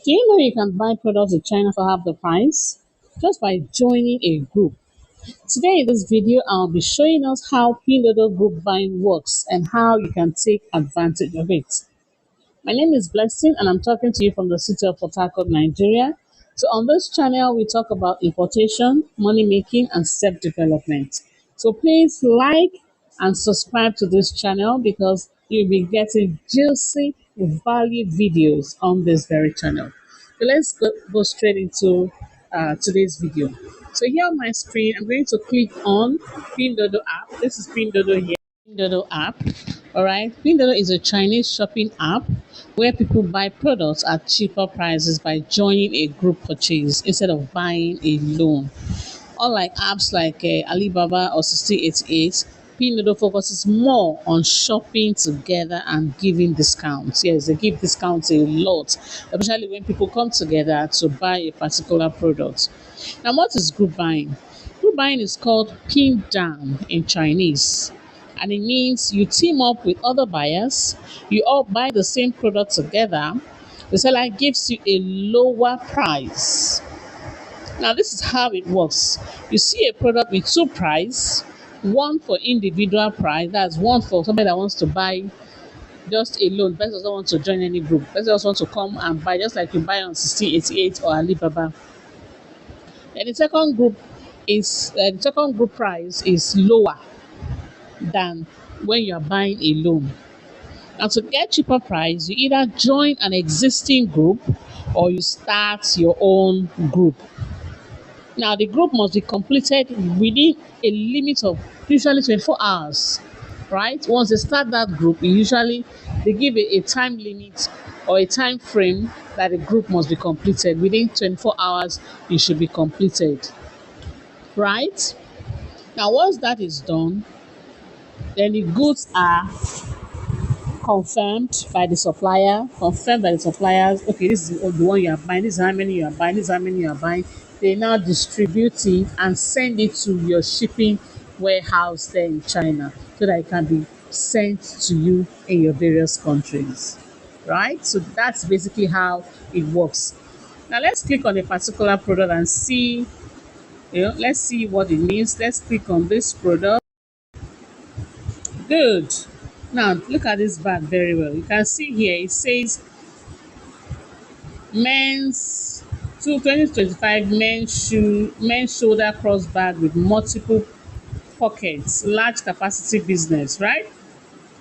Do you know you can buy products in China for half the price just by joining a group? Today in this video, I'll be showing us how pinduoduo group buying works and how you can take advantage of it. My name is Blessing and I'm talking to you from the city of Port Harcourt, Nigeria. So on this channel, we talk about importation, money making and self-development. So please like and subscribe to this channel because you'll be getting juicy value videos on this very channel. So let's go straight into today's video. So here on my screen, I'm going to click on Pinduoduo app. This is Pinduoduo here. Pinduoduo app. All right, Pinduoduo is a Chinese shopping app where people buy products at cheaper prices by joining a group purchase instead of buying alone. Unlike apps like Alibaba or 1688, Pinduoduo focuses more on shopping together and giving discounts. Yes, they give discounts a lot, especially when people come together to buy a particular product. Now, what is group buying? Group buying is called pin down in Chinese, and it means you team up with other buyers, you all buy the same product together. The seller gives you a lower price. Now, this is how it works. You see a product with two prices, one for individual price, that's one for somebody that wants to buy just alone. Person doesn't want to join any group. Person just wants to come and buy, just like you buy on 1688 or Alibaba. And the second group price is lower than when you are buying alone. Now, to get cheaper price, you either join an existing group or you start your own group. Now, the group must be completed within a limit of usually 24 hours, right? Once they start that group, they give a time limit or a time frame that the group must be completed. Within 24 hours, it should be completed, right? Now, once that is done, then the goods are confirmed by the supplier, okay, this is the one you are buying, this is how many you are buying, this is how many you are buying. They now distribute it and send it to your shipping warehouse there in China so that it can be sent to you in your various countries, right? So that's basically how it works. Now let's click on a particular product and see, let's see what it means. Let's click on this product. Good. Now look at this bag very well. You can see here it says men's 2025 men's shoulder cross bag with multiple pockets, large capacity business, right?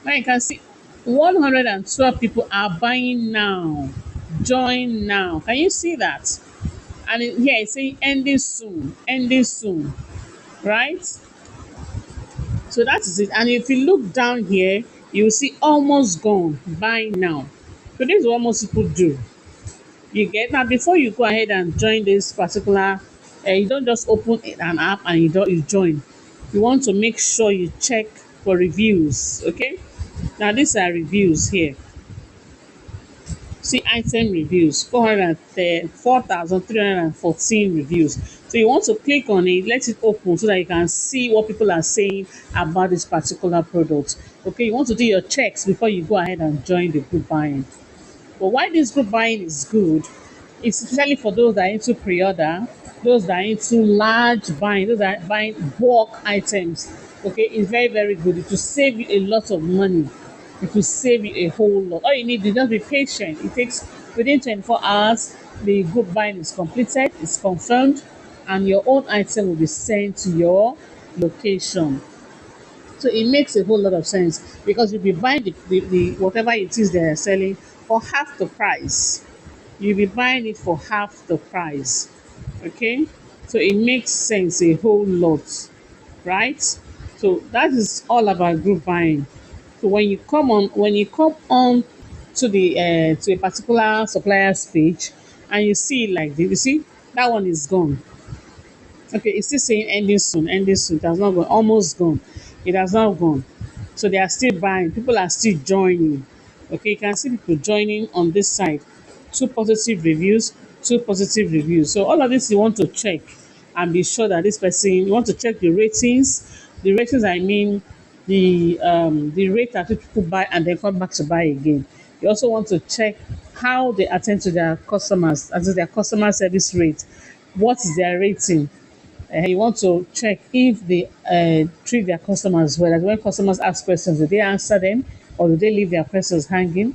Now you can see 112 people are buying now. Join now. Can you see that? And here it's saying ending soon, right? So that is it. And if you look down here, you will see almost gone, buy now. So this is what most people do. You get now before you go ahead and join this particular, you don't just open an app and you join. You want to make sure you check for reviews. Okay. Now these are reviews here. See item reviews, 4,314 reviews. So you want to click on it, let it open so that you can see what people are saying about this particular product. Okay, you want to do your checks before you go ahead and join the group buying. But why this group buying is good, it's especially for those that are into pre-order, those that are into large buying, those that are buying bulk items. Okay, it's very, very good. It will save you a lot of money. It will save you a whole lot. All you need is just be patient. It takes within 24 hours, the group buying is completed, it's confirmed, and your own item will be sent to your location. So it makes a whole lot of sense because you'll be buying the whatever it is they are selling for half the price. You'll be buying it for half the price. Okay? So it makes sense a whole lot, right? So that is all about group buying. So when you come on to to a particular supplier's page and you see like this, you see that one is gone. Okay, it's still saying ending soon, ending soon. It has not gone, almost gone. It has not gone. So they are still buying. People are still joining. Okay, you can see people joining on this side. Two positive reviews, two positive reviews. So all of this you want to check and be sure that this person, you want to check the ratings. The ratings, I mean the rate at which people buy and then come back to buy again. You also want to check how they attend to their customers, as in their customer service rate. What is their rating? You want to check if they treat their customers well. Like when customers ask questions, do they answer them or do they leave their questions hanging?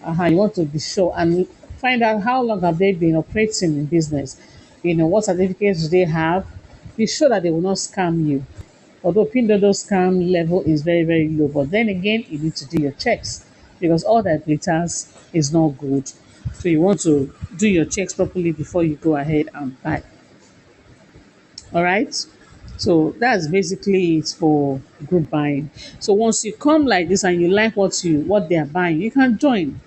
You want to be sure and find out how long have they been operating in business. What certificates do they have? Be sure that they will not scam you. Although Pinduoduo scam level is very, very low, but then again, you need to do your checks because all that glitters is not good. So you want to do your checks properly before you go ahead and buy. All right. So that's basically it for group buying. So once you come like this and you like what they are buying, you can join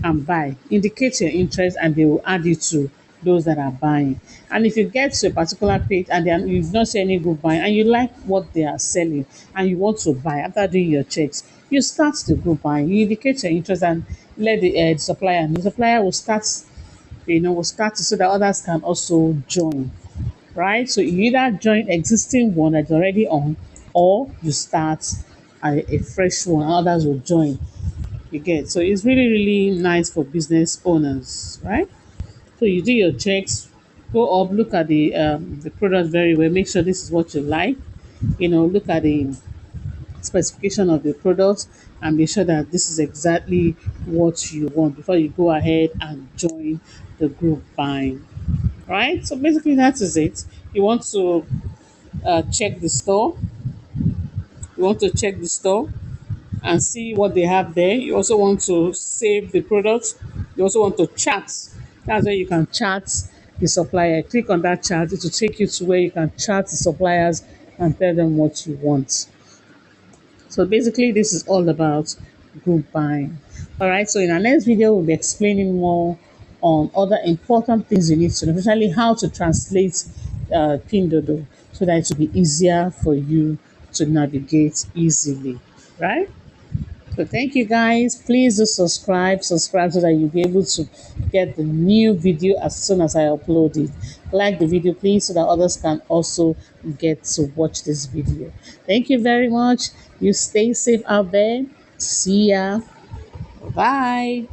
and buy. Indicate your interest and they will add you to those that are buying. And if you get to a particular page and you've not seen any group buying and you like what they are selling and you want to buy after doing your checks, you start the group buying. You indicate your interest and let the supplier know. The supplier will start so that others can also join, right? So you either join existing one that's already on, or you start a fresh one, and others will join. You get, so it's really really nice for business owners, right? So you do your checks, go up, look at the product very well, make sure this is what you like. Look at the specification of the product and be sure that this is exactly what you want before you go ahead and join the group buying. Right? So basically that is it. You want to check the store. You want to check the store and see what they have there. You also want to save the products. You also want to chat. That's where you can chat the supplier. Click on that chat. It will take you to where you can chat the suppliers and tell them what you want. So basically, this is all about group buying. All right. So in our next video, we'll be explaining more on other important things you need to know, especially how to translate Pindodo so that it will be easier for you to navigate easily. Right. So thank you guys. Please do subscribe so that you'll be able to get the new video as soon as I upload it. Like the video please so that others can also get to watch this video. Thank you very much. You stay safe out there. See ya. Bye.